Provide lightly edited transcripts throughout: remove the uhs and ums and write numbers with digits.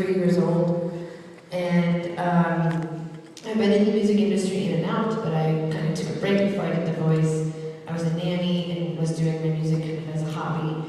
33 years old, and I've been in the music industry in and out, but I kind of took a break before I did The Voice. I was a nanny and was doing my music kind of as a hobby.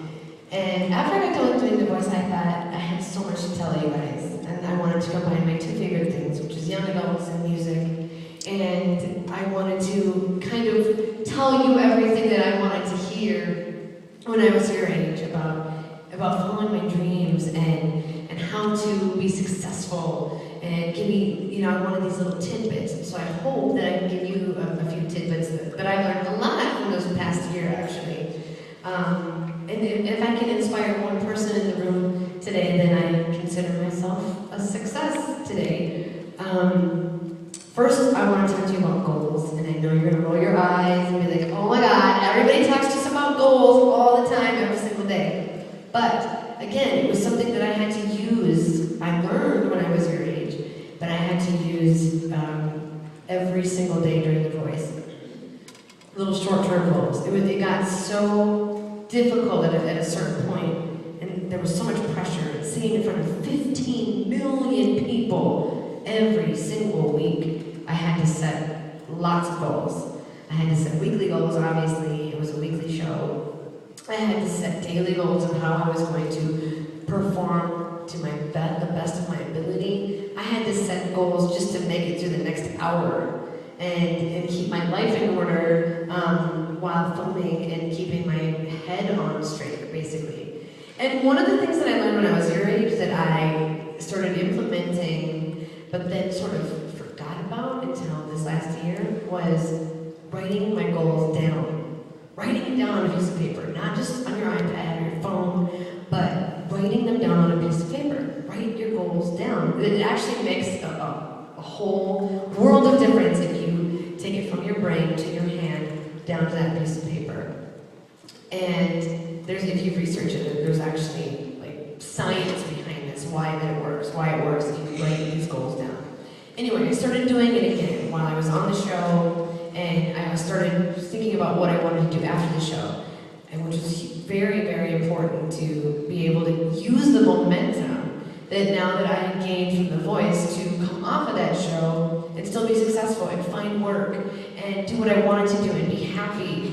And after I got done with doing The Voice, I thought I had so much to tell you guys, and I wanted to combine my two favorite things, which is young adults and music. And I wanted to kind of tell you everything that I wanted to hear when I was your age about following my dreams and how to be successful, and give me, I wanted these little tidbits. So I hope that I can give you a few tidbits that I learned a lot from this past year, actually. And if I can inspire one person in the room today, then I consider myself a success today. First, I want to talk to you about goals, and I know you're going to roll your eyes and be like, oh my God, everybody talks to us about goals all the time, every single day. But, again, it was something that I had to use. I learned when I was your age, but I had to use every single day during The Voice. Little short-term goals. It got so difficult at a certain point, and there was so much pressure. Singing in front of 15 million people every single week, I had to set lots of goals. I had to set weekly goals, obviously. It was a weekly show. I had to set daily goals of how I was going to perform to the best of my ability. I had to set goals just to make it through the next hour and keep my life in order while filming and keeping my head on straight, basically. And one of the things that I learned when I was your age that I started implementing, but then sort of forgot about until this last year, was writing my goals down. Writing it down on a piece of paper, not just on your iPad or your phone, but writing them down on a piece of paper. Write your goals down. It actually makes a whole world of difference if you take it from your brain to your hand down to that piece of paper. And if you research it, there's actually like science behind this, why it works if you write these goals down. Anyway, I started doing it again while I was on the show, and I started thinking about what I wanted to do after the show, and which was very, very important to be able to use the momentum that now that I had gained from The Voice to come off of that show and still be successful and find work and do what I wanted to do and be happy.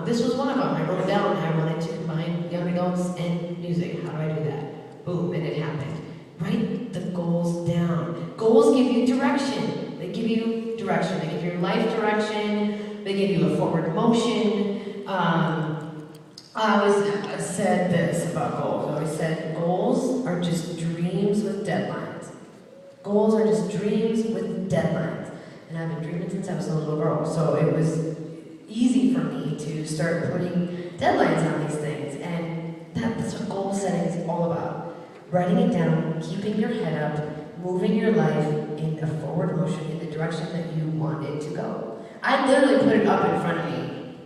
This was one of them. I wrote it down. I wanted to combine young adults and music. How do I do that? Boom, and it happened. Write the goals down. Goals give you direction. They give you direction. They give your life direction. They give you a forward motion. I always said this about goals. I always said goals are just dreams with deadlines. Goals are just dreams with deadlines. And I've been dreaming since I was a little girl. So it was easy for me to start putting deadlines on these things. And that's what goal setting is all about. Writing it down, keeping your head up, moving your life in a forward motion in the direction that you want it to go. I literally put it up in front of me,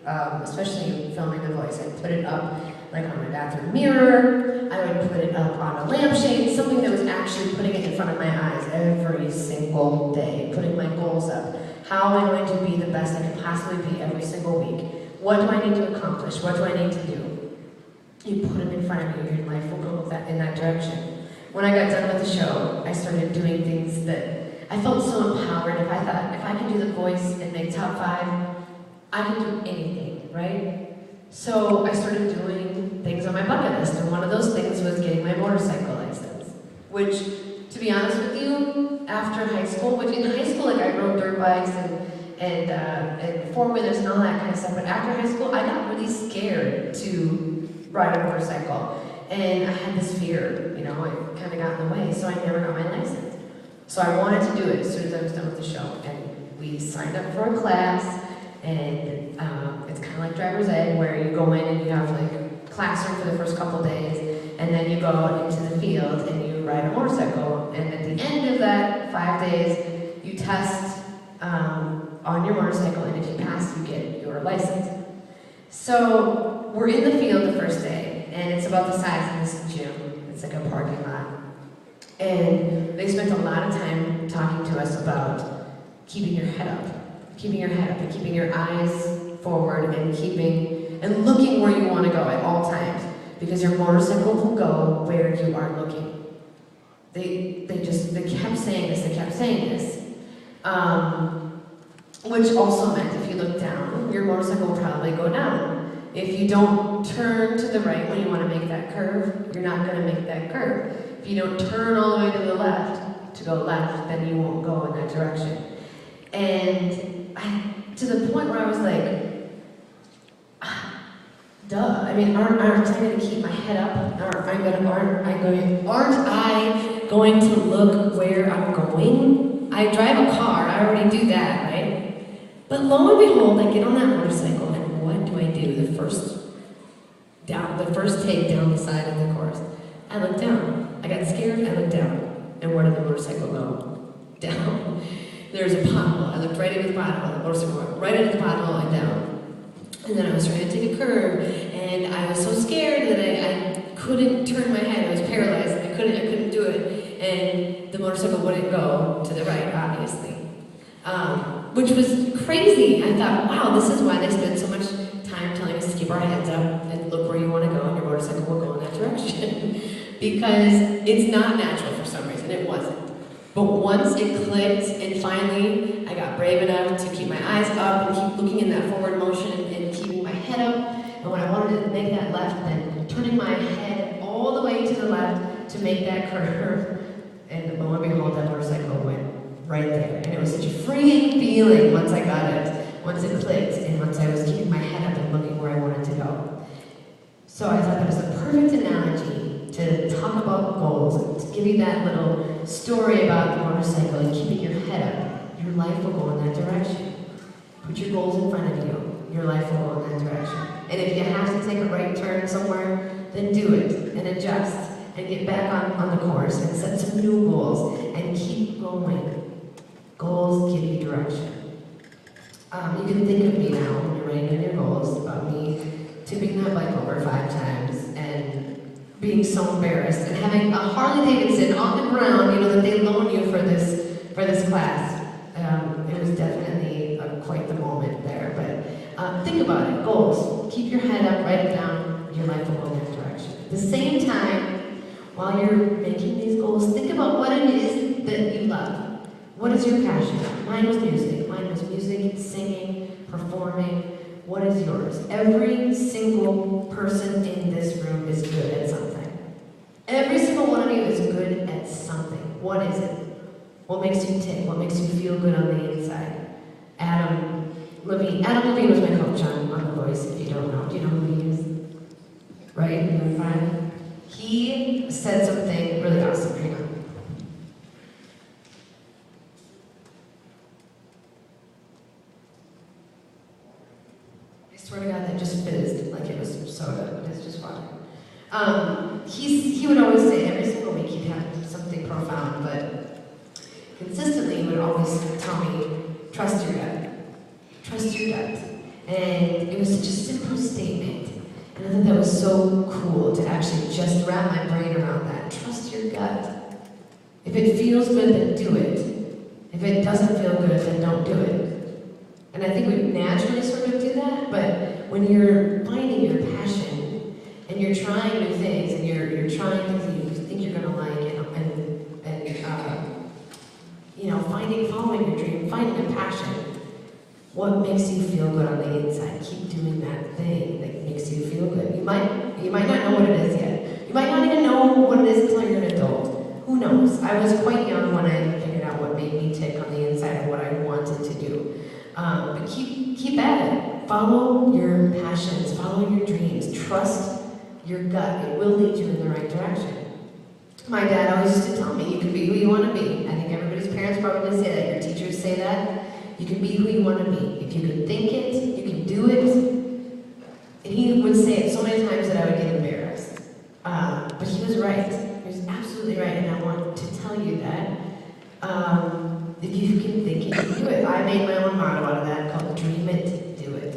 especially filming The Voice. I put it up like on my bathroom mirror. I would put it up on a lampshade, something that was actually putting it in front of my eyes every single day, putting my goals up. How am I going to be the best I can possibly be every single week? What do I need to accomplish? What do I need to do? You put them in front of you, your life will go in that direction. When I got done with the show, I started doing things that I felt so empowered. If I thought, if I can do The Voice and make top 5, I can do anything, right? So I started doing things on my bucket list, and one of those things was getting my motorcycle license. Which, to be honest with you, after high school, which in high school, like I rode dirt bikes and four-wheelers and all that kind of stuff, but after high school, I got really scared to ride a motorcycle. And I had this fear, it kind of got in the way, so I never got my license. So I wanted to do it as soon as I was done with the show. And we signed up for a class, and it's kind of like driver's ed, where you go in and you have like a classroom for the first couple days, and then you go out into the field and you ride a motorcycle. And at the end of that 5 days, you test on your motorcycle, and if you pass, you get your license. So we're in the field the first day, and it's about the size of this gym. It's like a parking lot. And they spent a lot of time talking to us about keeping your head up, and keeping your eyes forward, and looking where you want to go at all times, because your motorcycle will go where you are looking. they kept saying this. Which also meant if you look down, your motorcycle will probably go down. If you don't turn to the right when you want to make that curve, you're not going to make that curve. If you don't turn all the way to the left, to go left, then you won't go in that direction. And to the point where I was like, duh. I mean, aren't I going to keep my head up? Aren't I going to look where I'm going? I drive a car. I already do that, right? But lo and behold, I get on that motorcycle, and what do I do? The first take down the side of the course. I look down. I got scared. I looked down, and where did the motorcycle go? Down. There's a pothole. I looked right into the pothole. The motorcycle went right into the pothole and down. And then I was trying to take a curve, and I was so scared that I couldn't turn my head. I was paralyzed. I couldn't do it. And the motorcycle wouldn't go to the right, obviously. Which was crazy. I thought, wow, this is why they spend so much time telling us to keep our heads up and look where you want to go, and your motorcycle will go in that direction. Because it's not natural for some reason. It wasn't. But once it clicked, and finally I got brave enough to keep my eyes up and keep looking in that forward motion and keeping my head up, and when I wanted to make that left, then turning my head all the way to the left to make that curve, and lo and behold, that motorcycle went right there. And it was such a freeing feeling once I got it, once it clicked, and once I was keeping my head up and looking where I wanted to go. So I thought that was a perfect analogy to talk about goals, and to give you that little story about the motorcycle and keeping your head up. Your life will go in that direction. Put your goals in front of you. Your life will go in that direction. And if you have to take a right turn somewhere, then do it and adjust and get back on the course and set some new goals and keep going. Goals give you direction. You can think of me now when you're writing down your goals about me tipping that bike over 5 times and being so embarrassed and having a Harley Davidson on the ground, that they loan you for this class. It was definitely quite the moment there. But think about it. Goals. Keep your head up, write it down. Your life will go in that direction. At the same time, while you're making these goals, think about what it is that you love. What is your passion? Mine was music. Mine was music, singing, performing. What is yours? Every single person in this room is good at something. Every single one of you is good at something. What is it? What makes you tick? What makes you feel good on the inside? Adam Levine was my coach on The Voice, if you don't know. Do you know who he is? Right? Your friend? He said something really awesome. Hang on. I swear to God, that just fizzed like it was soda, but it's just water. He would always say every single week he'd have something profound, but consistently he would always tell me, trust your gut. Trust your gut. And it was such a simple statement. And I thought that was so cool to actually just wrap my brain around that. Trust your gut. If it feels good, then do it. If it doesn't feel good, then don't do it. And I think we naturally sort of do that, but when you're finding your passion, and you're trying new things, and you're trying things that you think you're going to like, following your dream, finding a passion, what makes you feel good on the inside? Keep doing that thing that makes you feel good. You might not know what it is yet. You might not even know what it is until you're an adult. Who knows? I was quite young when I figured out what made me tick on the inside and what I wanted to do. But keep at it. Follow your passions. Follow your dreams. Trust your gut. It will lead you in the right direction. My dad always used to tell me, you can be who you want to be. I think everybody's parents probably say that. Your teachers say that. You can be who you want to be. If you can think it, you can do it. And he would say it so many times that I would get embarrassed. But he was right. He was absolutely right, and I want to tell you that. If you can think it, you can do it. I made my own motto out of that called Dream It, Do It.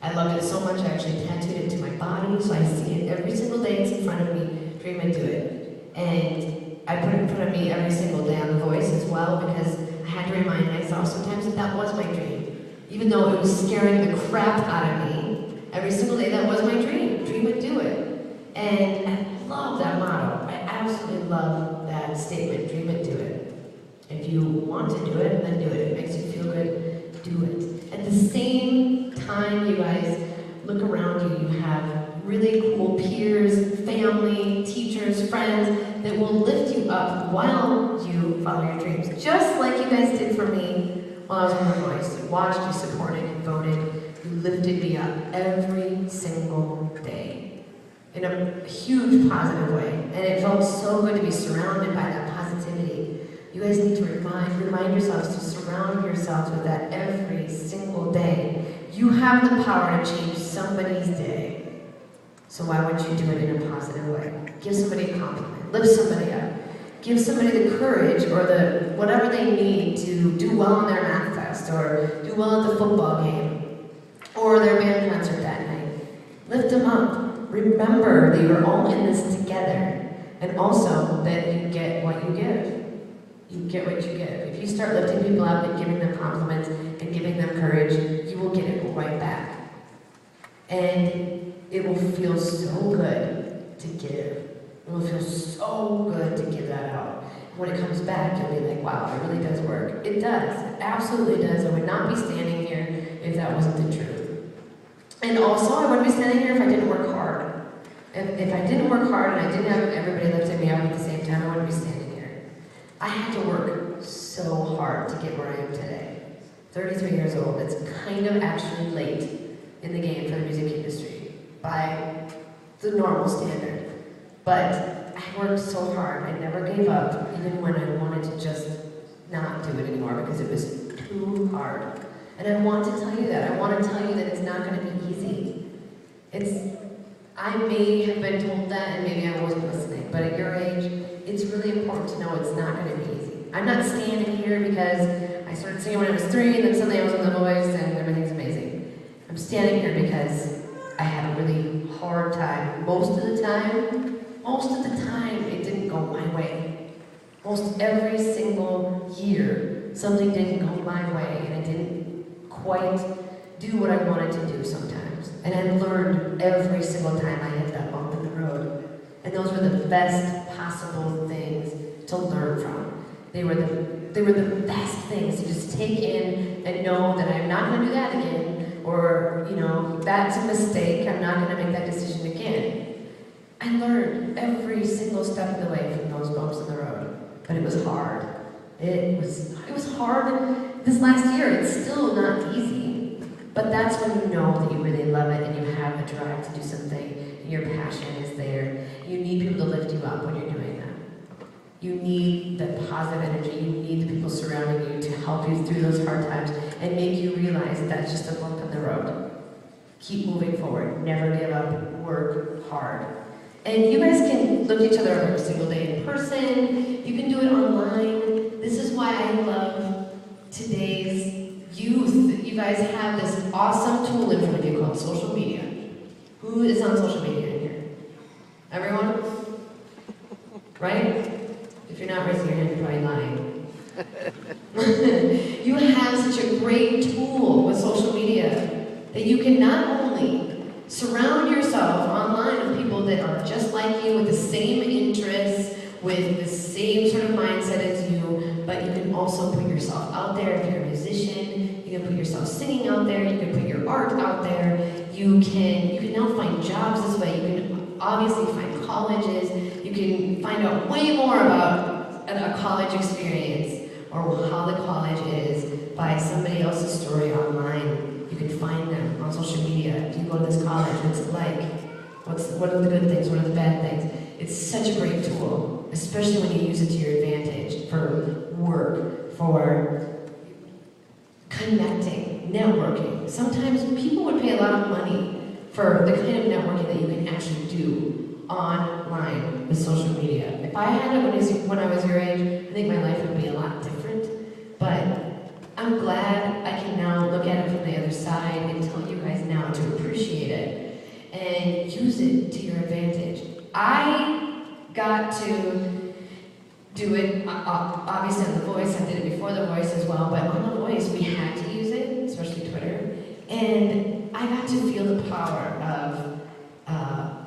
I loved it so much I actually tattooed it to my body, so I see it every single day. It's in front of me. Dream It, Do It. And I put it in front of me every single day on The Voice as well, because I had to remind myself sometimes that was my dream. Even though it was scaring the crap out of me, every single day that was my dream. Dream It, Do It. And I love that motto. I absolutely love that statement. want to do it, then do it. If it makes you feel good, do it. At the same time, you guys look around you, you have really cool peers, family, teachers, friends that will lift you up while you follow your dreams. Just like you guys did for me while I was on The Voice. You watched, you supported, you voted, you lifted me up every single day in a huge positive way. And it felt so good to be surrounded by that positivity. You guys need to remind yourselves to surround yourselves with that every single day. You have the power to change somebody's day. So why wouldn't you do it in a positive way? Give somebody a compliment, lift somebody up, give somebody the courage or the whatever they need to do well on their math test or do well at the football game or their band concert that night. Lift them up. Remember that you're all in this together, and also that you get what you give. You get what you give. If you start lifting people up and giving them compliments and giving them courage, you will get it right back. And it will feel so good to give. It will feel so good to give that out. When it comes back, you'll be like, wow, it really does work. It does. It absolutely does. I would not be standing here if that wasn't the truth. And also, I wouldn't be standing here if I didn't work hard. If I didn't work hard and I didn't have everybody lifting me up at the same time, I wouldn't be standing here. I had to work so hard to get where I am today. 33 years old. It's kind of actually late in the game for the music industry by the normal standard. But I worked so hard. I never gave up, even when I wanted to just not do it anymore because it was too hard. And I want to tell you that. I want to tell you that it's not going to be easy. I may have been told that and maybe I wasn't listening, but at your age, it's really important to know it's not going to be easy. I'm not standing here because I started singing when I was 3 and then suddenly I was on The Voice and everything's amazing. I'm standing here because I had a really hard time. Most of the time, it didn't go my way. Most every single year, something didn't go my way and I didn't quite do what I wanted to do sometimes. And I learned every single time I hit that bump in the road. And those were the best possible things to learn from. They were the best things to just take in and know that I'm not going to do that again, or, that's a mistake, I'm not going to make that decision again. I learned every single step of the way from those bumps in the road, but it was hard. It was hard this last year. It's still not easy, but that's when you know that you really love it and you have a drive to do something, and your passion is there. You need people to lift you up when you're doing that. You need the positive energy. You need the people surrounding you to help you through those hard times and make you realize that that's just a bump in the road. Keep moving forward. Never give up. Work hard. And you guys can look at each other every single day in person. You can do it online. This is why I love today's youth. You guys have this awesome tool in front of you called social media. Who is on social media in here? Everyone? Right? If you're not raising your hand, you're probably lying. You have such a great tool with social media that you can not only surround yourself online with people that are just like you, with the same interests, with the same sort of mindset as you, but you can also put yourself out there. If you're a musician, you can put yourself singing out there, you can put your art out there, you can now find jobs this way, you can obviously find colleges, you can find out way more about a college experience or how the college is by somebody else's story online. You can find them on social media. Do you go to this college? What's it like? What are the good things? What are the bad things? It's such a great tool, especially when you use it to your advantage for work, for connecting, networking. Sometimes people would pay a lot of money for the kind of networking that you can actually do online with social media. If I had it when I was your age, I think my life would be a lot different. But I'm glad I can now look at it from the other side and tell you guys now to appreciate it and use it to your advantage. I got to do it, obviously on The Voice. I did it before The Voice as well, but on The Voice we had to use it, especially Twitter. And I got to feel the power of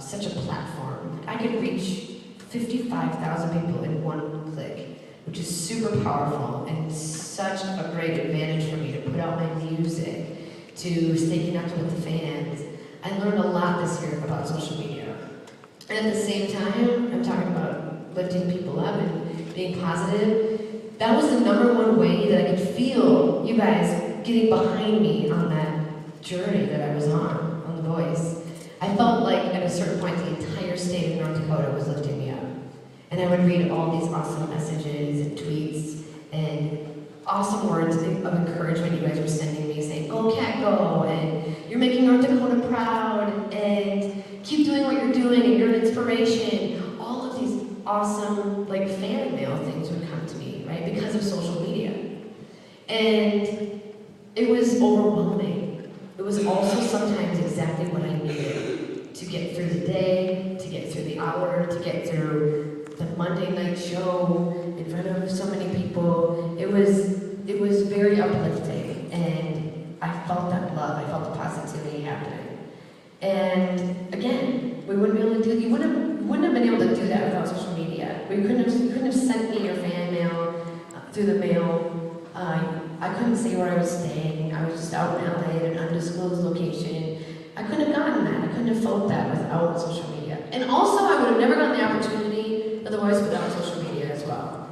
such a platform. I could reach 55,000 people in one click, which is super powerful and such such a great advantage for me to put out my music, to stay connected with the fans. I learned a lot this year about social media. And at the same time, I'm talking about lifting people up and being positive. That was the #1 way that I could feel you guys getting behind me on that journey that I was on The Voice. I felt like at a certain point the entire state of North Dakota was lifting me up. And I would read all these awesome messages and tweets and awesome words of encouragement you guys were sending me, saying, "Go Cat, go," and "You're making North Dakota proud," and "Keep doing what you're doing, and you're an inspiration." All of these awesome, like, fan mail things would come to me, right, because of social media. And it was overwhelming. It was also sometimes exactly what I needed to get through the day, to get through the hour, to get through the Monday night show in front of so many people. It was very uplifting, and I felt that love. I felt the positivity happening. And again, we wouldn't be able to do. You wouldn't have been able to do that without social media. You couldn't have sent me your fan mail through the mail. I couldn't say where I was staying. I was just out in LA at an undisclosed location. I couldn't have gotten that. I couldn't have felt that without social media. And also, I would have never gotten the opportunity of The Voice without social media as well.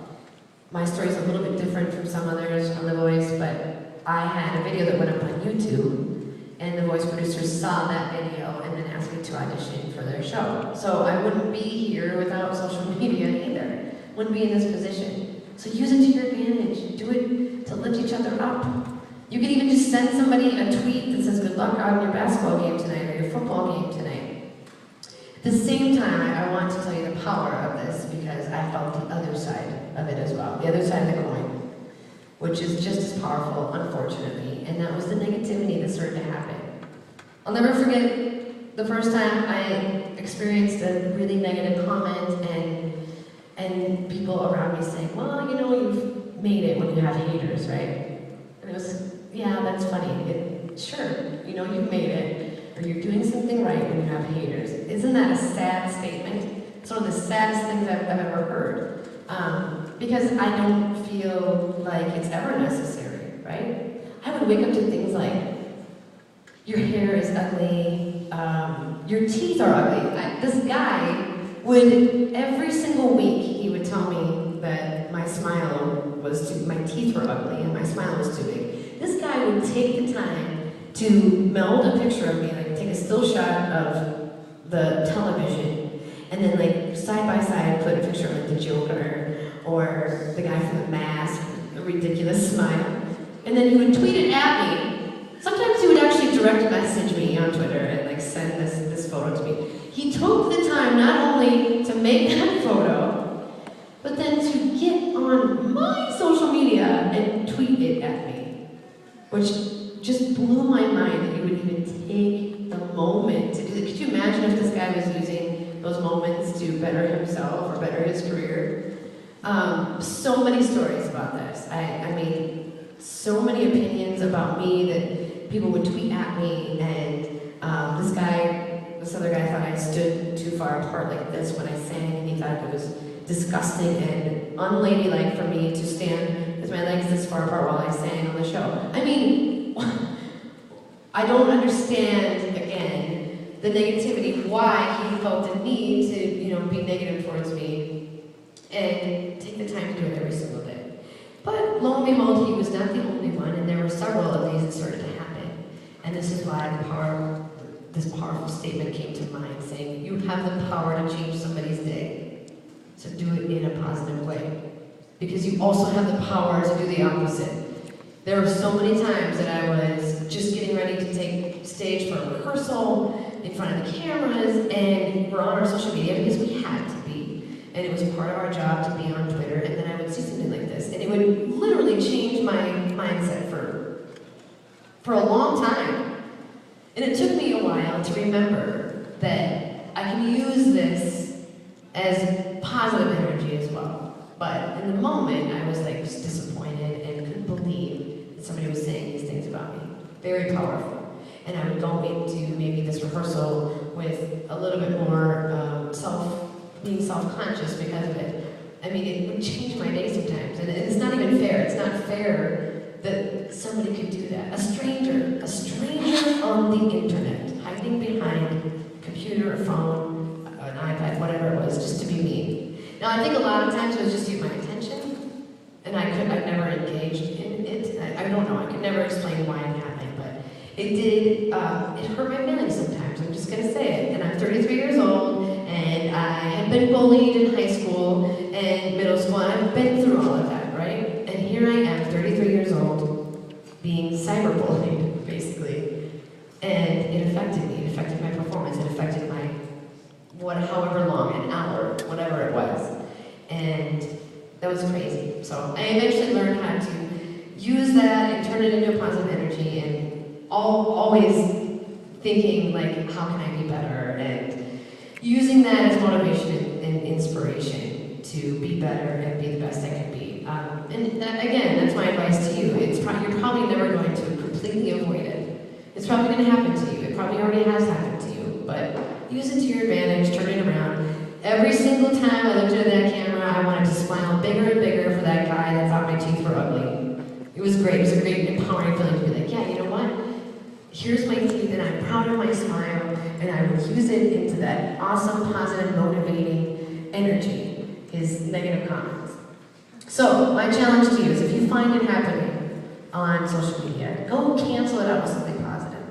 My story's a little bit different from some others on The Voice, but I had a video that went up on YouTube, and The Voice producers saw that video and then asked me to audition for their show. So I wouldn't be here without social media either. Wouldn't be in this position. So use it to your advantage. Do it to lift each other up. You can even just send somebody a tweet that says, "Good luck on your basketball game tonight," or your football game tonight. At the same time, I want to tell you the power of this because I felt the other side of it as well, the other side of the coin, which is just as powerful, unfortunately, and that was the negativity that started to happen. I'll never forget the first time I experienced a really negative comment and people around me saying, "Well, you know, you've made it when you have haters, right?" And it was, yeah, that's funny. Sure, you know, you've made it, or you're doing something right when you have haters. Isn't that a sad statement? It's one of the saddest things I've ever heard. Because I don't feel like it's ever necessary, right? I would wake up to things like, "Your hair is ugly, your teeth are ugly." This guy would, every single week, he would tell me that my teeth were ugly and my smile was too big. This guy would take the time to meld a picture of me, like take a still shot of the television, and then like side by side put a picture of like the Joker or the guy from The Mask, a ridiculous smile, and then he would tweet it at me. Sometimes he would actually direct message me on Twitter and like send this photo to me. He took the time not only to make that photo, but then to get on my social media and tweet it at me, which just blew my mind that he would even take the moment to do it. Could you imagine if this guy was using those moments to better himself or better his career? So many stories about this. I mean, so many opinions about me that people would tweet at me, and this other guy thought I stood too far apart like this when I sang, and he thought it was disgusting and unladylike for me to stand with my legs this far apart while I sang on the show. I mean, I don't understand, again, the negativity, why he felt the need to, be negative towards me and take the time to do it every single day. But lo and behold, he was not the only one, and there were several of these that started to happen. And this is why this powerful statement came to mind, saying, you have the power to change somebody's day. So do it in a positive way. Because you also have the power to do the opposite. There were so many times that I was just getting ready to take stage for a rehearsal in front of the cameras, and we're on our social media because we had to be. And it was part of our job to be on Twitter, and then I would see something like this, and it would literally change my mindset for a long time. And it took me a while to remember that I can use this as positive energy as well. But in the moment, I was like just disappointed and couldn't believe that somebody was saying these things about me. Very powerful. And I would go into maybe this rehearsal with a little bit more being self-conscious because of it. I mean, it would change my day sometimes. And it's not even fair. It's not fair care that somebody could do that. A stranger on the internet, hiding behind a computer, a phone, an iPad, whatever it was, just to be mean. Now, I think a lot of times it was just to get my attention, and I've never engaged in it. I don't know, I could never explain why it happened, but it did, it hurt my feelings sometimes, I'm just gonna say it. And I'm 33 years old, and I had been bullied in high school and middle school, and I've been through all of that, right? And here I am, 33 years old, being cyberbullied, basically. And it affected me, it affected my performance, it affected my, however long, an hour, whatever it was. And that was crazy. So I eventually learned how to use that and turn it into a positive energy, and always thinking, like, how can I be better? And using that as motivation and inspiration to be better and be the best I can be. And that, again, that's my advice to you. You're probably never going to completely avoid it. It's probably going to happen to you. It probably already has happened to you. But use it to your advantage, turn it around. Every single time I looked into that camera, I wanted to smile bigger and bigger for that guy that thought my teeth were ugly. It was great. It was a great, empowering feeling to be like, yeah, you know what? Here's my teeth, and I'm proud of my smile, and I will use it into that awesome, positive, motivating energy, his negative comments. So, my challenge to you is if you find it happening on social media, go cancel it out with something positive.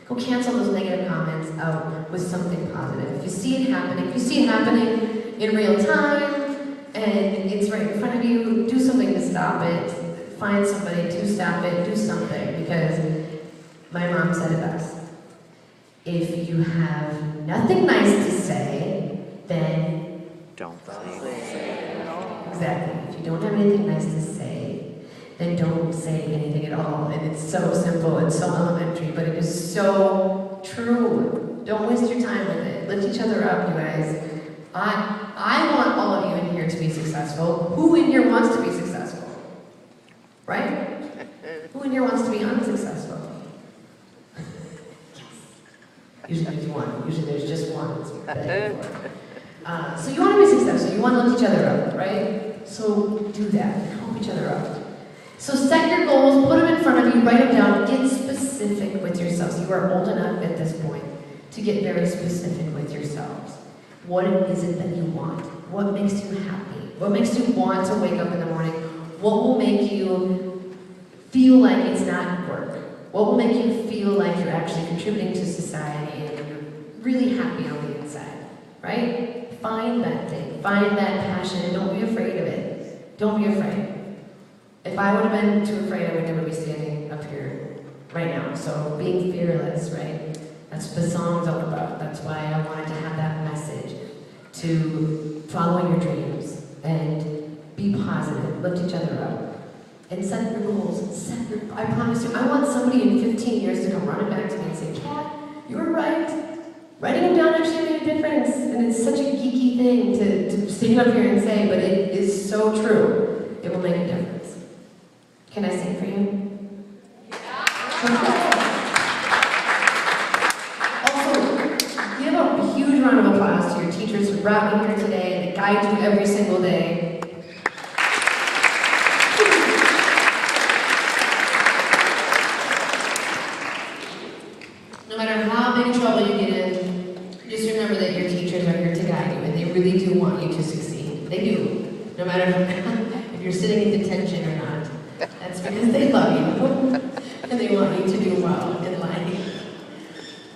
Go cancel those negative comments out with something positive. If you see it happening in real time, and it's right in front of you, do something to stop it. Find somebody to stop it, do something, because my mom said it best. If you have nothing nice to say, then don't say. Exactly. If you don't have anything nice to say, then don't say anything at all. And it's so simple, it's so elementary, but it is so true. Don't waste your time with it. Lift each other up, you guys. I want all of you in here to be successful. Who in here wants to be successful? Right? Who in here wants to be unsuccessful? Usually there's one. Usually there's just one. So you want to be successful. You want to lift each other up, right? So do that. Help each other up. So set your goals, put them in front of you, write them down, get specific with yourselves. You are old enough at this point to get very specific with yourselves. What is it that you want? What makes you happy? What makes you want to wake up in the morning? What will make you feel like it's not work? What will make you feel like you're actually contributing to society and you're really happy on the inside, right? Find that thing, find that passion, and don't be afraid of it. Don't be afraid. If I would have been too afraid, I would never be standing up here right now. So being fearless, right? That's what the song's all about. That's why I wanted to have that message, to follow your dreams and be positive, lift each other up. And set your goals. I promise you, I want somebody in 15 years to come running back to me and say, Kat, you were right. Writing them down actually made a difference. And it's such a geeky thing to stand up here and say, but it is so true. It will make a difference. Can I sing for you? Also, give a huge round of applause to your teachers who brought me here today and that guide you every single day. No matter how big trouble you get in, just remember that your teachers are here to guide you, and they really do want you to succeed. They do. No matter if you're sitting in detention or not. That's because they love you, and they want you to do well in life.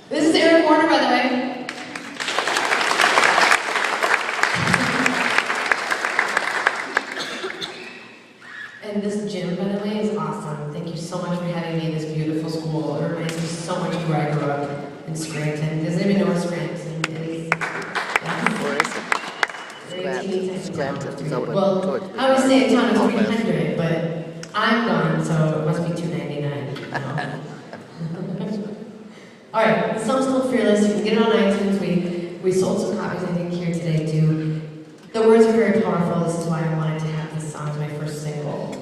This is Eric Warner, by the way. And this gym, by the way, is awesome. Thank you so much for having me in this beautiful school. It reminds me so much of where I grew up in Scranton. Does anybody know where Scranton is? Yeah. Where is it? Scranton. Well, I would say a town of 300, but I'm gone, so it must be 299. No. All right, the song's called Fearless. You can get it on iTunes. We sold some copies, I think, here today, too. The words are very powerful. This is why I wanted to have this song as my first single.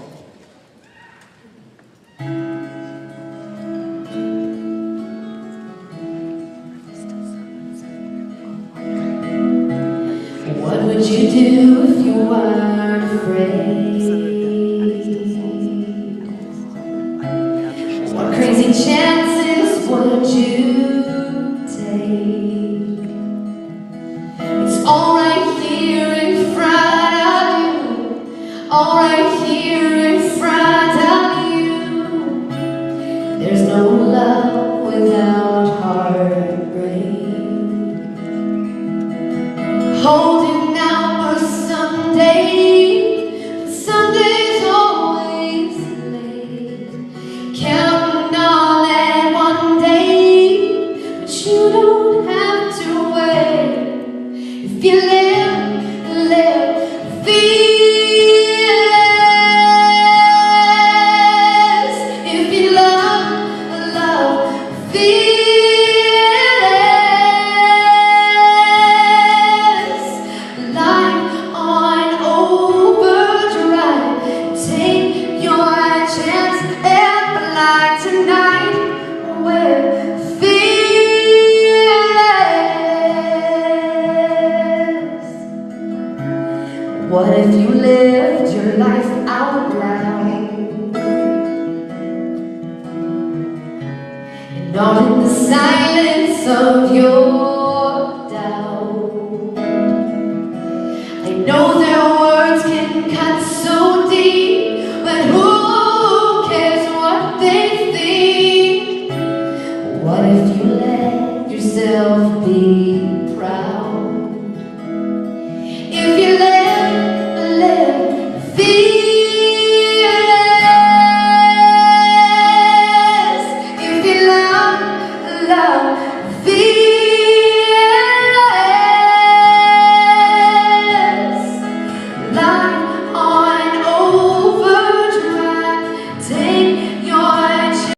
What would you do if you weren't afraid? All right, here